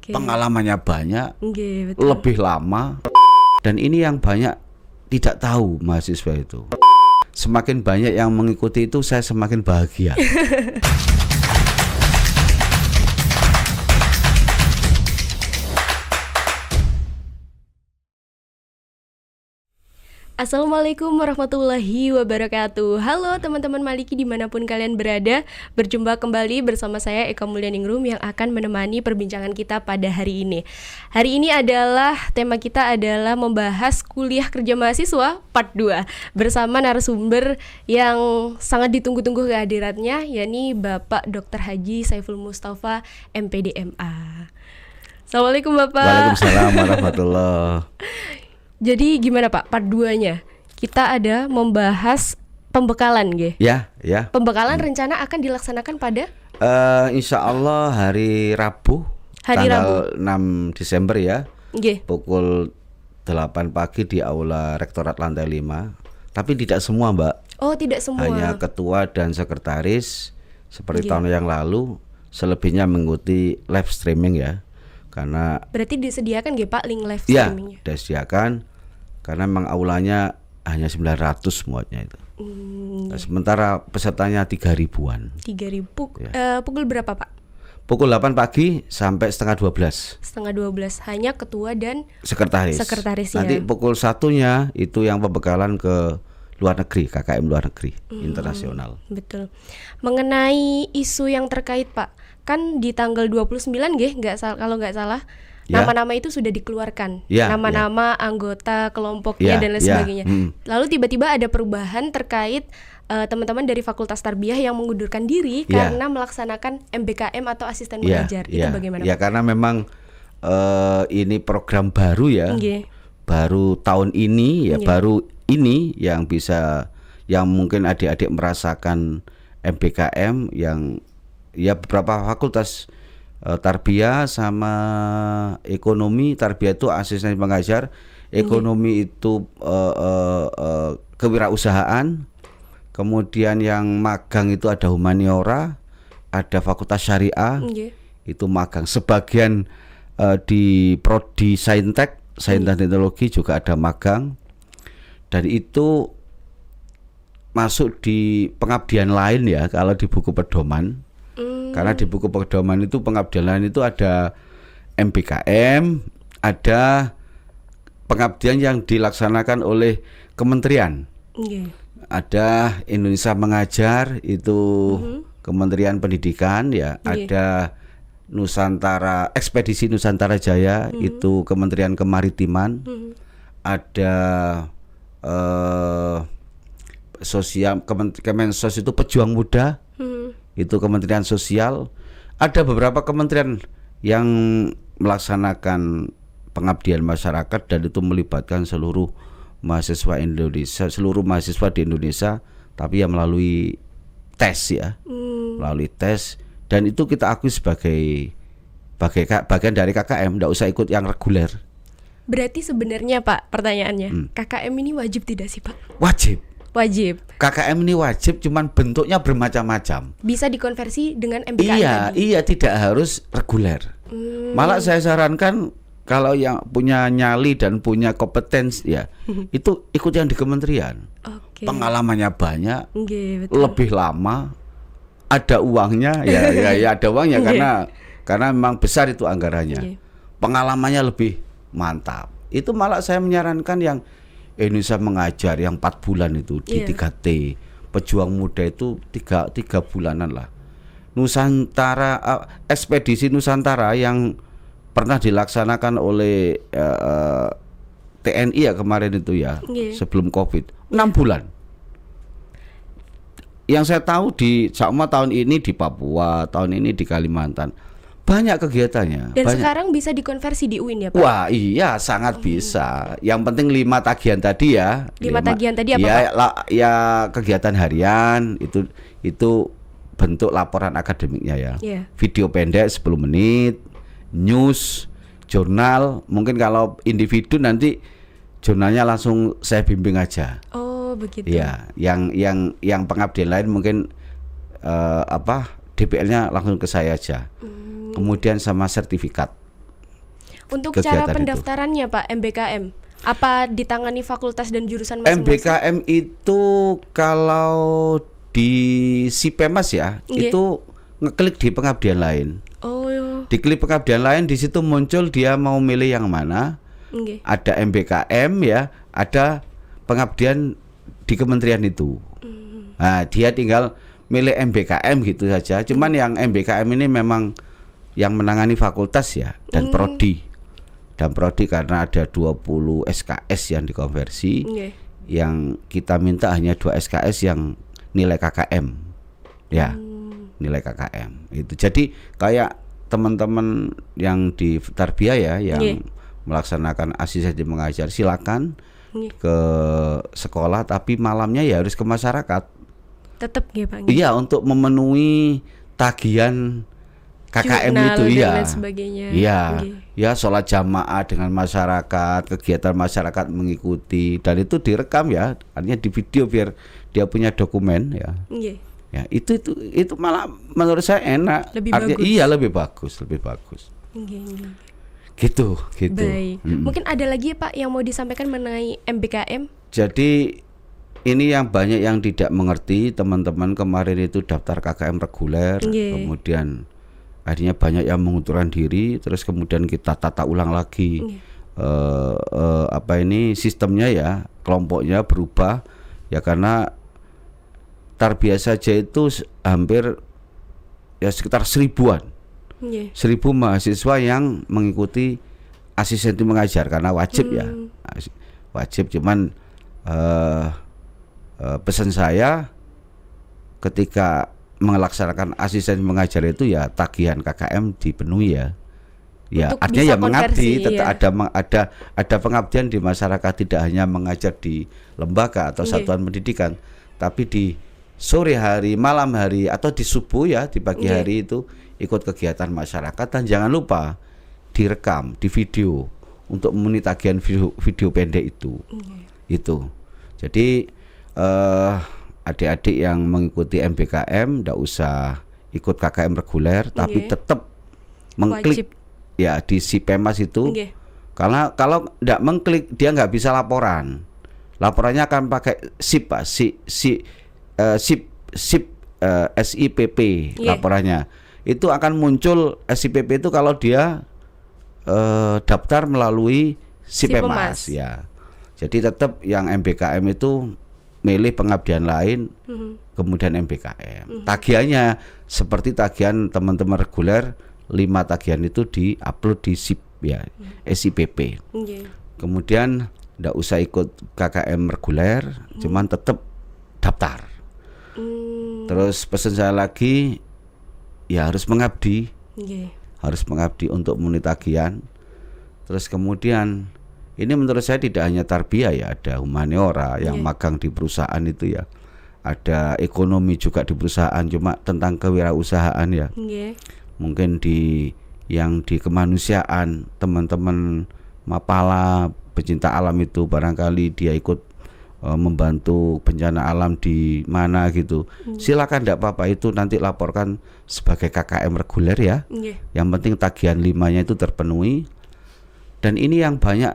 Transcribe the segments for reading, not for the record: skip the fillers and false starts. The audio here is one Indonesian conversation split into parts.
Pengalamannya banyak, Nggih, betul. lebih lama, dan ini yang banyak tidak tahu mahasiswa itu. Semakin banyak yang mengikuti itu, saya semakin bahagia. Assalamualaikum warahmatullahi wabarakatuh. Halo teman-teman Maliki dimanapun kalian berada. Berjumpa kembali bersama saya Eka Mulyaningrum yang akan menemani perbincangan kita pada hari ini. Hari ini tema kita adalah membahas kuliah kerja mahasiswa part 2 bersama narasumber yang sangat ditunggu-tunggu kehadirannya, yakni Bapak Dr. Haji Saiful Mustafa MPD MA. Assalamualaikum Bapak. Waalaikumsalam warahmatullahi. Jadi gimana Pak part 2-nya? Kita ada membahas pembekalan nggih? Ya. Pembekalan rencana akan dilaksanakan pada Insya Allah hari Rabu, tanggal 6 Desember ya. Nggih. Pukul 8 pagi di Aula Rektorat lantai 5. Tapi tidak semua, Mbak. Oh, tidak semua. Hanya ketua dan sekretaris seperti tahun yang lalu. Selebihnya mengikuti live streaming ya. Karena berarti disediakan nggih Pak link live ya, streamingnya? Ya, disediakan. Karena memang aulanya hanya 900 muatnya itu. Nah, sementara pesertanya 3.000-an. 3.000. Ya. Pukul berapa Pak? Pukul 8 pagi sampai setengah 12. Setengah 12. Hanya ketua dan sekretarisnya. Nanti pukul 1-nya itu yang pembekalan ke luar negeri, KKM luar negeri, internasional. Betul. Mengenai isu yang terkait Pak, kan di tanggal 29 nggih, kalau nggak salah, nama-nama itu sudah dikeluarkan, nama-nama anggota kelompoknya dan lain sebagainya. Lalu tiba-tiba ada perubahan terkait teman-teman dari Fakultas Tarbiyah yang mengundurkan diri karena melaksanakan MBKM atau asisten mengajar. Itu bagaimana? Ya, karena memang ini program baru ya, baru tahun ini ya, baru ini yang mungkin adik-adik merasakan MBKM yang ya beberapa fakultas Tarbiyah sama ekonomi. Tarbiyah itu asisten pengajar, ekonomi itu kewirausahaan, kemudian yang magang itu ada humaniora, ada fakultas syariah, itu magang. Sebagian di prodi saintek, sains dan teknologi juga ada magang, dan itu masuk di pengabdian lain ya kalau di buku pedoman. Karena di buku pedoman itu pengabdian lain itu ada MBKM, ada pengabdian yang dilaksanakan oleh kementerian. Ada Indonesia Mengajar itu Kementerian Pendidikan ya, ada Nusantara, Ekspedisi Nusantara Jaya itu Kementerian Kemaritiman, ada sosial, Kemensos itu Pejuang Muda, itu Kementerian Sosial. Ada beberapa kementerian yang melaksanakan pengabdian masyarakat dan itu melibatkan seluruh mahasiswa Indonesia, seluruh mahasiswa di Indonesia, tapi ya melalui tes ya, melalui tes, dan itu kita akui sebagai bagian dari KKM, tidak usah ikut yang reguler. Berarti sebenarnya Pak, pertanyaannya, KKM ini wajib tidak sih Pak? Wajib. KKM ini wajib, cuman bentuknya bermacam-macam. Bisa dikonversi dengan MBKM Iya, tidak harus reguler. Malah saya sarankan kalau yang punya nyali dan punya kompetensi ya, itu ikut yang di kementerian. Pengalamannya banyak, lebih lama, ada uangnya, ya ada uangnya karena memang besar itu anggarannya. Pengalamannya lebih mantap. Itu malah saya menyarankan yang Indonesia Mengajar yang 4 bulan itu di 3T, Pejuang Muda itu 3 bulanan lah. Nusantara, Ekspedisi Nusantara yang pernah dilaksanakan oleh TNI ya kemarin itu ya, sebelum COVID, 6 bulan. Yang saya tahu sama tahun ini di Papua, tahun ini di Kalimantan. Banyak kegiatannya. Dan sekarang bisa dikonversi di UIN ya Pak? Wah iya, sangat bisa. Yang penting 5 tagihan tadi ya. 5 tagihan tadi apa ya, Pak? Ya kegiatan harian itu bentuk laporan akademiknya ya. Video pendek 10 menit, news, jurnal. Mungkin kalau individu nanti jurnalnya langsung saya bimbing aja. Oh begitu. Ya, yang pengabdian lain mungkin DPL-nya langsung ke saya aja. Kemudian sama sertifikat Untuk cara pendaftarannya Pak MBKM, apa ditangani fakultas dan jurusan masing-masing? MBKM itu kalau di SIPEMAS ya, itu ngeklik di pengabdian lain. Diklik pengabdian lain, di situ muncul dia mau milih yang mana. Ada MBKM ya, ada pengabdian di kementerian itu. Nah, dia tinggal milih MBKM gitu saja. Cuman yang MBKM ini memang yang menangani fakultas ya, dan prodi. Dan prodi karena ada 20 SKS yang dikonversi. Yang kita minta hanya 2 SKS yang nilai KKM. Ya. Nilai KKM. Itu. Jadi kayak teman-teman yang di Tarbiyah ya, yang melaksanakan asistensi mengajar, silakan ke sekolah, tapi malamnya ya harus ke masyarakat. Tetap ya Pak. Iya, untuk memenuhi tagihan KKM jurnal itu dan lain sebagainya. Iya. Ya, sholat jamaah dengan masyarakat, kegiatan masyarakat mengikuti, dan itu direkam ya, artinya di video biar dia punya dokumen ya. Ya, itu malah menurut saya enak. Lebih bagus. Iya, lebih bagus. Gitu. Baik. Mungkin ada lagi Pak yang mau disampaikan mengenai MBKM? Jadi ini yang banyak yang tidak mengerti, teman-teman kemarin itu daftar KKM reguler, kemudian akhirnya banyak yang mengundurkan diri, terus kemudian kita tata ulang lagi sistemnya ya, kelompoknya berubah ya, karena Tarbiyah saja itu hampir ya sekitar 1000-an. 1000 mahasiswa yang mengikuti asistensi mengajar karena wajib ya, wajib. Cuman pesan saya ketika melaksanakan asistensi mengajar itu ya tagihan KKM dipenuhi ya. Ya untuk artinya ya mengabdi, tetap ada pengabdian di masyarakat, tidak hanya mengajar di lembaga atau satuan pendidikan, tapi di sore hari, malam hari, atau di subuh ya, di pagi hari itu ikut kegiatan masyarakat. Dan jangan lupa direkam, di video untuk memenuhi tagihan video pendek itu. Itu. Jadi adik-adik yang mengikuti MBKM tidak usah ikut KKM reguler, tapi tetap mengklik ya di SIPEMAS itu. Karena kalau tidak mengklik dia nggak bisa laporan. Laporannya akan pakai SIP, Pak. SIPP laporannya. Itu akan muncul SIPP itu kalau dia daftar melalui SIPEMAS ya. Jadi tetap yang MBKM itu milih pengabdian lain, kemudian MBKM. Tagihannya seperti tagihan teman-teman reguler, 5 tagihan itu di-upload di SIP ya, SIPP. Kemudian tidak usah ikut KKM reguler, cuman tetap daftar. Terus pesan saya lagi, ya harus mengabdi, harus mengabdi untuk memenuhi tagihan. Terus kemudian ini menurut saya tidak hanya Tarbiyah ya, ada humaniora yang magang di perusahaan itu ya, ada ekonomi juga di perusahaan, cuma tentang kewirausahaan ya. Mungkin di kemanusiaan, teman-teman Mapala pecinta alam itu barangkali dia ikut membantu bencana alam di mana gitu. Silakan, tidak apa-apa, itu nanti laporkan sebagai KKM reguler ya. Yang penting tagihan 5-nya itu terpenuhi. Dan ini yang banyak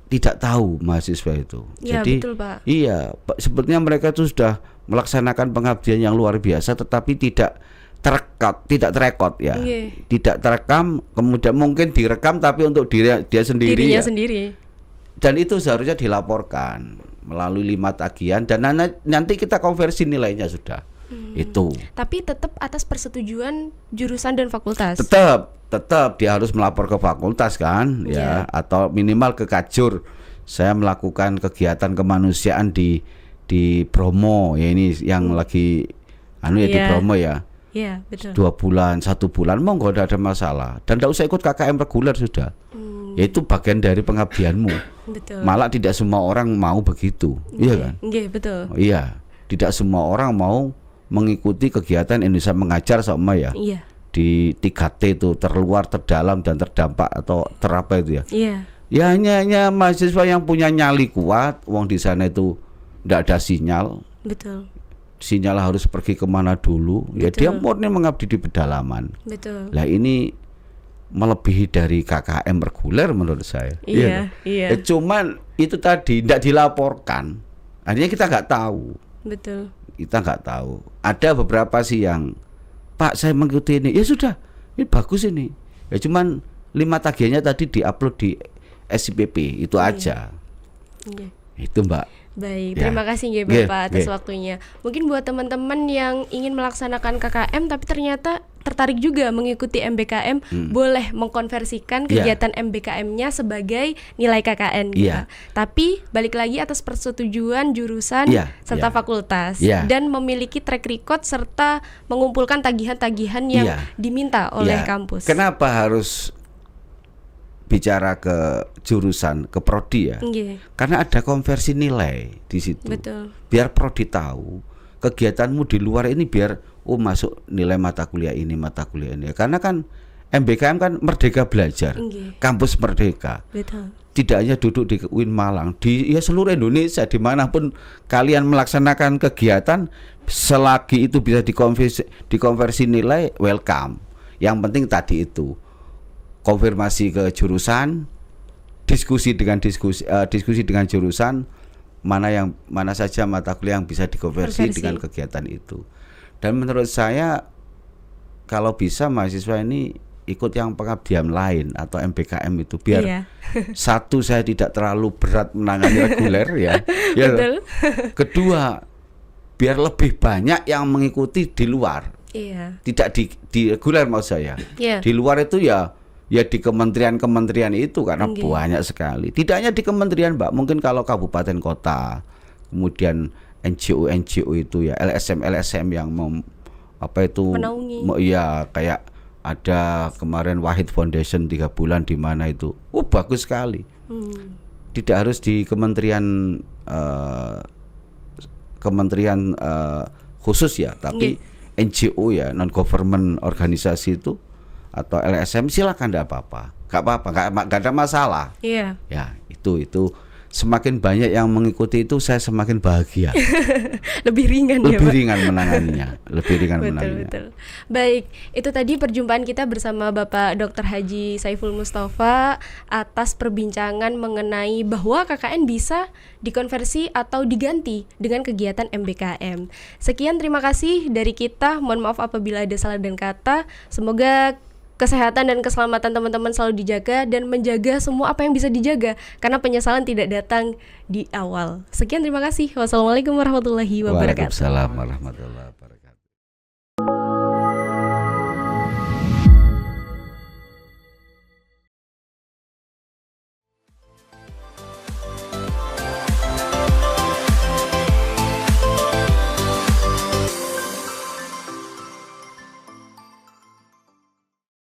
tidak tahu mahasiswa itu. Jadi betul, Pak. Iya, sebetulnya mereka itu sudah melaksanakan pengabdian yang luar biasa, tetapi tidak terekam ya. Tidak terekam, kemudian mungkin direkam tapi untuk dia sendiri. Dirinya ya. Sendiri. Dan itu seharusnya dilaporkan melalui 5 tagihan, dan nanti kita konversi nilainya sudah. Itu. Tapi tetap atas persetujuan jurusan dan fakultas. Tetap dia harus melapor ke fakultas kan, ya, atau minimal ke Kajur. Saya melakukan kegiatan kemanusiaan di Bromo ya, ini yang lagi di Bromo ya. Iya, betul. 2 bulan, 1 bulan, monggo, tidak ada masalah. Dan tidak usah ikut KKM reguler sudah. Yaitu bagian dari pengabdianmu. Betul. Malah tidak semua orang mau begitu, iya kan? Betul. Iya, tidak semua orang mau mengikuti kegiatan Indonesia Mengajar sama ya. Iya. Di 3T itu, terluar, terdalam, dan terdampak atau terapa itu ya. Iya. Ya hanya mahasiswa yang punya nyali kuat, wong di sana itu tidak ada sinyal. Betul. Sinyal harus pergi kemana dulu. Betul. Ya dia murni mengabdi di pedalaman. Betul. Lah ini melebihi dari KKM reguler menurut saya. Iya. Cuman itu tadi tidak dilaporkan, artinya kita nggak tahu. Betul. Kita nggak tahu. Ada beberapa sih yang, Pak saya mengikuti ini, ya sudah, ini bagus ini. Ya cuman 5 tagihannya tadi diupload di SIPP itu aja. Itu Mbak. Baik, terima kasih ya Bapak atas waktunya. Mungkin buat teman-teman yang ingin melaksanakan KKM tapi ternyata tertarik juga mengikuti MBKM, boleh mengkonversikan kegiatan MBKM-nya sebagai nilai KKN gitu. Tapi balik lagi atas persetujuan jurusan serta fakultas dan memiliki track record serta mengumpulkan tagihan-tagihan yang diminta oleh kampus. Kenapa harus bicara ke jurusan, ke prodi ya? Karena ada konversi nilai di situ. Betul. Biar prodi tahu kegiatanmu di luar ini, biar masuk nilai mata kuliah ini. Karena kan MBKM kan merdeka belajar, kampus merdeka. Betul. Tidak hanya duduk di UIN Malang, di seluruh Indonesia dimanapun kalian melaksanakan kegiatan, selagi itu bisa dikonversi nilai, welcome. Yang penting tadi itu konfirmasi ke jurusan, diskusi dengan jurusan, mana saja mata kuliah yang bisa dikonversi dengan kegiatan itu. Dan menurut saya kalau bisa mahasiswa ini ikut yang pengabdian lain atau MBKM itu, biar satu, saya tidak terlalu berat menangani reguler ya. Betul. Kedua, biar lebih banyak yang mengikuti di luar. Tidak di reguler mau saya. Di luar itu ya di kementerian-kementerian itu, karena banyak sekali. Tidak hanya di kementerian Mbak, mungkin kalau kabupaten kota, kemudian NGO itu ya, LSM yang menaungi. Kayak ada kemarin Wahid Foundation 3 bulan di mana itu, bagus sekali. Tidak harus di kementerian khusus ya, tapi NGO ya, non government organisasi itu atau LSM silakan, enggak apa-apa. Enggak ada masalah. Ya, itu semakin banyak yang mengikuti itu, saya semakin bahagia. Lebih ringan menanganinya. Betul. Baik, itu tadi perjumpaan kita bersama Bapak Dr. Haji Saiful Mustafa atas perbincangan mengenai bahwa KKN bisa dikonversi atau diganti dengan kegiatan MBKM. Sekian, terima kasih dari kita. Mohon maaf apabila ada salah dan kata. Semoga kesehatan dan keselamatan teman-teman selalu dijaga dan menjaga semua apa yang bisa dijaga, karena penyesalan tidak datang di awal. Sekian, terima kasih. Wassalamualaikum warahmatullahi wabarakatuh. Waalaikumsalam warahmatullahi wabarakatuh.